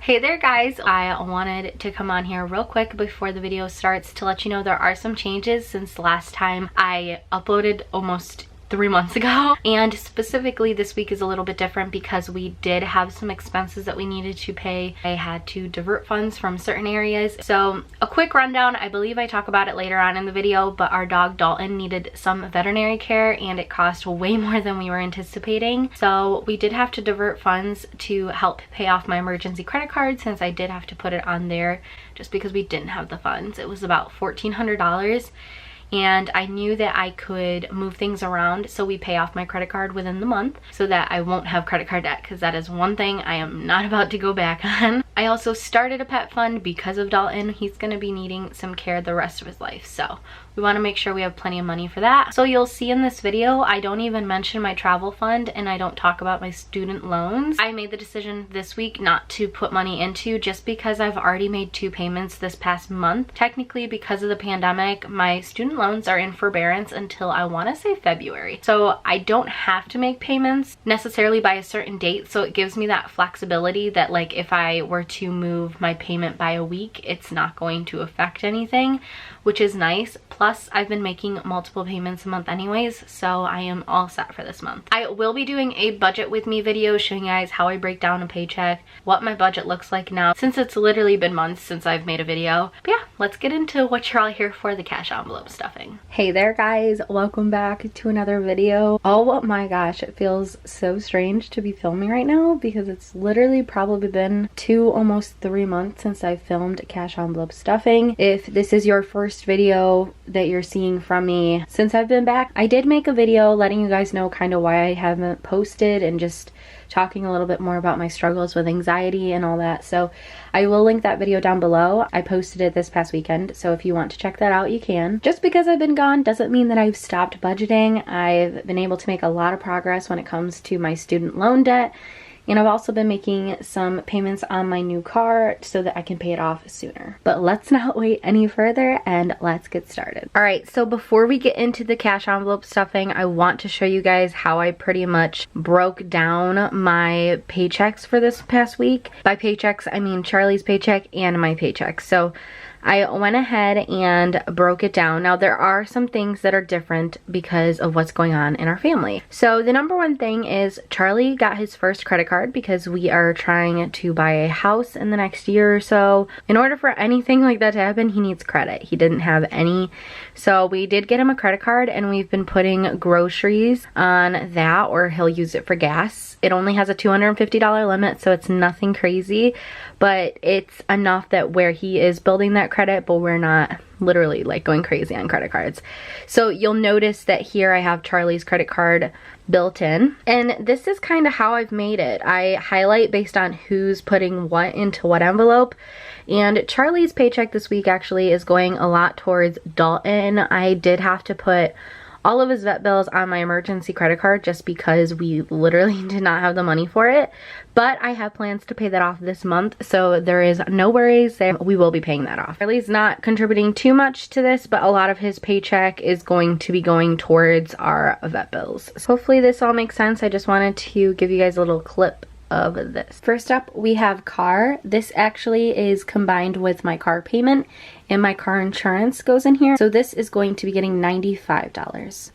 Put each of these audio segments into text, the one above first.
Hey there guys, I wanted to come on here real quick before the video starts to let you know there are some changes since the last time I uploaded almost 3 months ago, and specifically this week is a little bit different because we did have some expenses that we needed to pay. I had to divert funds from certain areas. So a quick rundown, I believe I talk about it later on in the video, but our dog Dalton needed some veterinary care and it cost way more than we were anticipating. So we did have to divert funds to help pay off my emergency credit card, since I did have to put it on there just because we didn't have the funds. It was about $1,400. And I knew that I could move things around so we pay off my credit card within the month so that I won't have credit card debt, because that is one thing I am not about to go back on. I also started a pet fund because of Dalton. He's going to be needing some care the rest of his life, so we want to make sure we have plenty of money for that. So you'll see in this video, I don't even mention my travel fund and I don't talk about my student loans. I made the decision this week not to put money into, just because I've already made 2 payments this past month. Technically, because of the pandemic, my student loans are in forbearance until I want to say February. So I don't have to make payments necessarily by a certain date. So it gives me that flexibility that, like, if I were to move my payment by a week, it's not going to affect anything, which is nice. Plus, I've been making multiple payments a month anyways, so I am all set for this month. I will be doing a budget with me video showing you guys how I break down a paycheck, what my budget looks like now, since it's literally been months since I've made a video. But yeah, let's get into what you're all here for, the cash envelope stuffing. Hey there guys, welcome back to another video. Oh my gosh, it feels so strange to be filming right now because it's literally probably been 2, almost 3 months since I filmed cash envelope stuffing. If this is your first video that you're seeing from me since I've been back, I did make a video letting you guys know kind of why I haven't posted and just talking a little bit more about my struggles with anxiety and all that. So I will link that video down below. I posted it this past weekend, so if you want to check that out, you can. Just because I've been gone doesn't mean that I've stopped budgeting. I've been able to make a lot of progress when it comes to my student loan debt. And I've also been making some payments on my new car so that I can pay it off sooner. But let's not wait any further and let's get started. All right, so before we get into the cash envelope stuffing, I want to show you guys how I pretty much broke down my paychecks for this past week. By paychecks, I mean Charlie's paycheck and my paycheck. So I went ahead and broke it down. Now there are some things that are different because of what's going on in our family. So the number one thing is Charlie got his first credit card because we are trying to buy a house in the next year or so. In order for anything like that to happen, he needs credit. He didn't have any. So we did get him a credit card and we've been putting groceries on that, or he'll use it for gas. It only has a $250 limit, so it's nothing crazy, but it's enough that where he is building that credit, but we're not literally like going crazy on credit cards. So you'll notice that here I have Charlie's credit card built in, and this is kind of how I've made it. I highlight based on who's putting what into what envelope. And Charlie's paycheck this week actually is going a lot towards Dalton. I did have to put all of his vet bills on my emergency credit card just because we literally did not have the money for it. But I have plans to pay that off this month, so there is no worries that we will be paying that off. Charlie's not contributing too much to this, but a lot of his paycheck is going to be going towards our vet bills. So hopefully this all makes sense. I just wanted to give you guys a little clip of this. First up, we have car. This actually is combined with my car payment, and my car insurance goes in here. So this is going to be getting $95.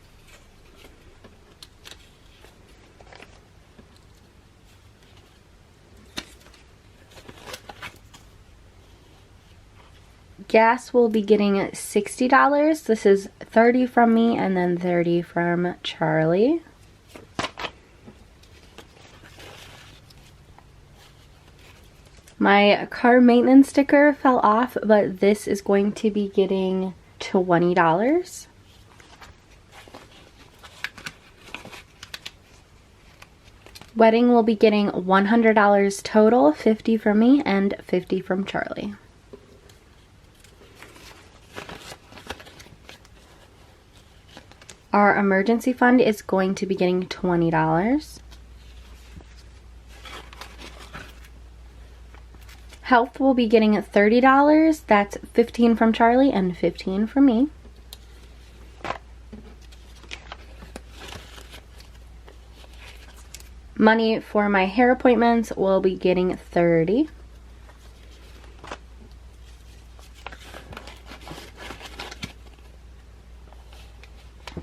Gas will be getting $60. This is $30 from me and then $30 from Charlie. My car maintenance sticker fell off, but this is going to be getting $20. Wedding will be getting $100 total, $50 from me and $50 from Charlie. Our emergency fund is going to be getting $20. Health will be getting $30. That's $15 from Charlie and $15 from me. Money for my hair appointments will be getting $30.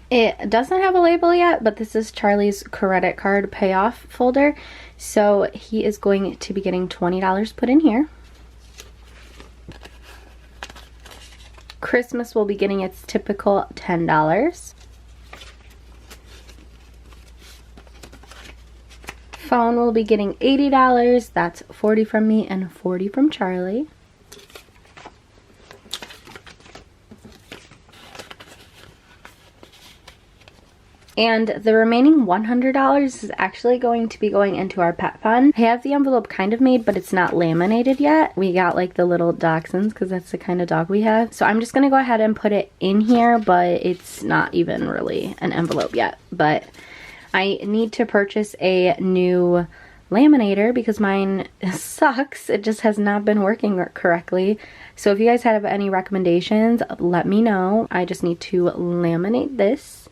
It doesn't have a label yet, but this is Charlie's credit card payoff folder. So he is going to be getting $20 put in here. Christmas will be getting its typical $10. Phone will be getting $80. That's 40 from me and 40 from Charlie. And the remaining $100 is actually going to be going into our pet fund. I have the envelope kind of made, but it's not laminated yet. We got like the little dachshunds because that's the kind of dog we have. So I'm just gonna go ahead and put it in here, but it's not even really an envelope yet. But I need to purchase a new laminator because mine sucks. It just has not been working correctly. So if you guys have any recommendations, let me know. I just need to laminate this.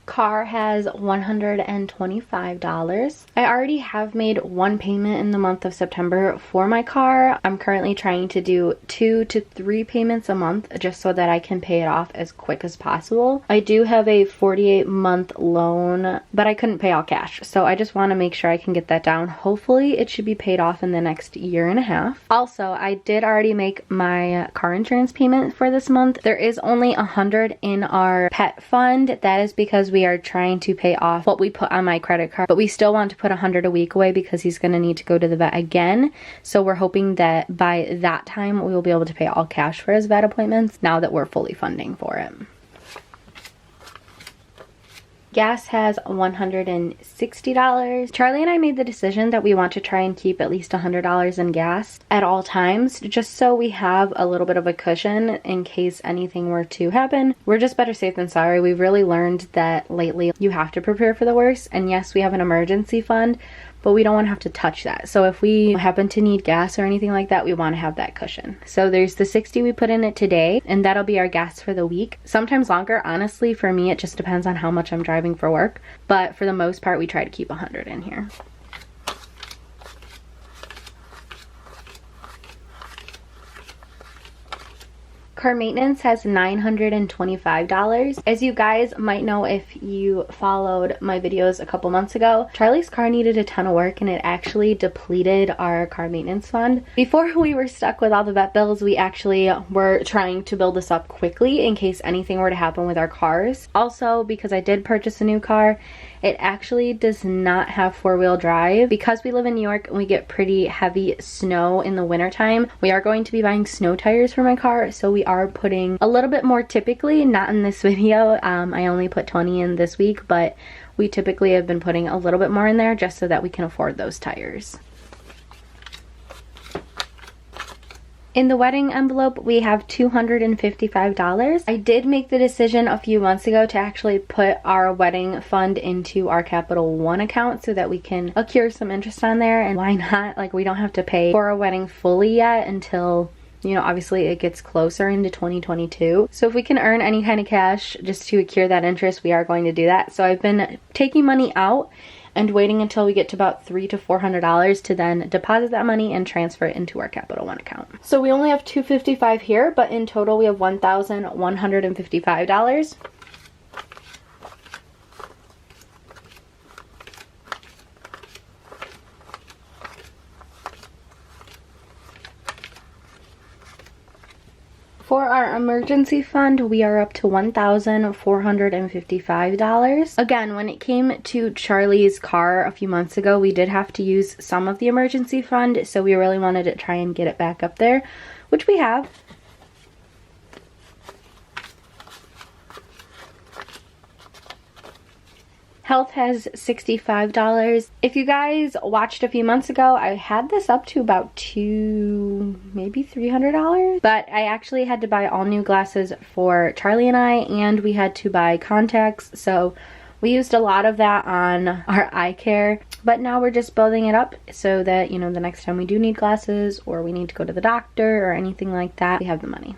Car has $125. I already have made one payment in the month of September for my car. I'm currently trying to do 2 to 3 payments a month just so that I can pay it off as quick as possible. I do have a 48-month loan, but I couldn't pay all cash, so I just want to make sure I can get that down. Hopefully it should be paid off in the next year and a half. Also, I did already make my car insurance payment for this month. There is only $100 in our pet fund. That is because we are trying to pay off what we put on my credit card, but we still want to put $100 a week away because he's going to need to go to the vet again. So we're hoping that by that time we will be able to pay all cash for his vet appointments now that we're fully funding for it. Gas has $160. Charlie and I made the decision that we want to try and keep at least $100 in gas at all times, just so we have a little bit of a cushion in case anything were to happen. We're just better safe than sorry. We've really learned that lately you have to prepare for the worst. And yes, we have an emergency fund, but we don't want to have to touch that. So if we happen to need gas or anything like that, we want to have that cushion. So there's the 60 we put in it today, and that'll be our gas for the week. Sometimes longer. Honestly, for me, it just depends on how much I'm driving for work. But for the most part, we try to keep 100 in here. Car maintenance has $925. As you guys might know if you followed my videos a couple months ago, Charlie's car needed a ton of work and it actually depleted our car maintenance fund. Before we were stuck with all the vet bills, we actually were trying to build this up quickly in case anything were to happen with our cars. Also, because I did purchase a new car, it actually does not have 4-wheel drive. Because we live in New York and we get pretty heavy snow in the wintertime, we are going to be buying snow tires for my car, so we are putting a little bit more, typically, not in this video. I only put 20 in this week, but we typically have been putting a little bit more in there just so that we can afford those tires. In the wedding envelope, we have $255. I did make the decision a few months ago to actually put our wedding fund into our Capital One account so that we can accrue some interest on there. And why not? Like, we don't have to pay for our wedding fully yet until, you know, obviously it gets closer into 2022. So if we can earn any kind of cash just to accrue that interest, we are going to do that. So I've been taking money out and waiting until we get to about $300 to $400 to then deposit that money and transfer it into our Capital One account. So we only have $255 here, but in total we have $1,155. For our emergency fund, we are up to $1,455. Again, when it came to Charlie's car a few months ago, we did have to use some of the emergency fund, so we really wanted to try and get it back up there, which we have. Health has $65. If you guys watched a few months ago, I had this up to about maybe $300. But I actually had to buy all new glasses for Charlie and I, and we had to buy contacts. So we used a lot of that on our eye care. But now we're just building it up so that, you know, the next time we do need glasses or we need to go to the doctor or anything like that, we have the money.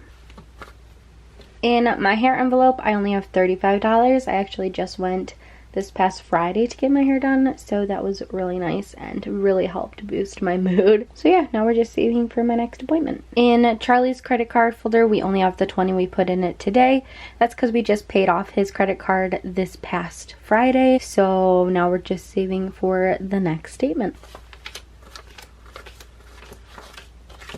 In my hair envelope, I only have $35. I actually just went this past Friday to get my hair done, so that was really nice and really helped boost my mood. So yeah, now we're just saving for my next appointment. In Charlie's credit card folder, we only have the 20 we put in it today. That's because we just paid off his credit card this past Friday, so now we're just saving for the next statement.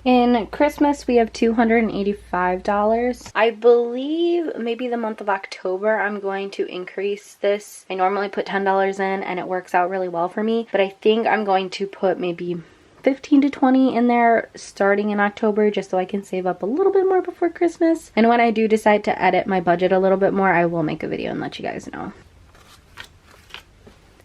In Christmas, we have $285. I believe maybe the month of October, I'm going to increase this. I normally put $10 in and it works out really well for me, but I think I'm going to put maybe 15 to 20 in there starting in October, just so I can save up a little bit more before Christmas. And when I do decide to edit my budget a little bit more, I will make a video and let you guys know.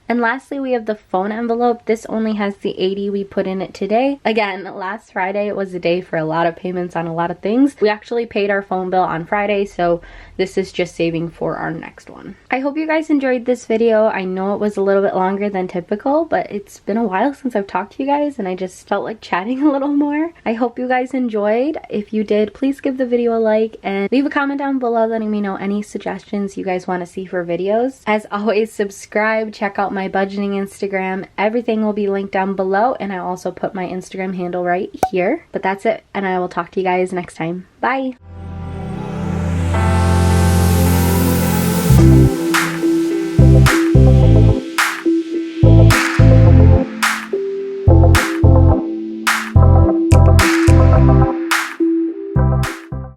And lastly, we have the phone envelope. This only has the 80 we put in it today. Again, last Friday was a day for a lot of payments on a lot of things. We actually paid our phone bill on Friday, so this is just saving for our next one. I hope you guys enjoyed this video. I know it was a little bit longer than typical, but it's been a while since I've talked to you guys and I just felt like chatting a little more. I hope you guys enjoyed. If you did, please give the video a like and leave a comment down below letting me know any suggestions you guys want to see for videos. As always, subscribe, check out my budgeting Instagram. Everything will be linked down below, and I also put my Instagram handle right here. But that's it, and I will talk to you guys next time. Bye!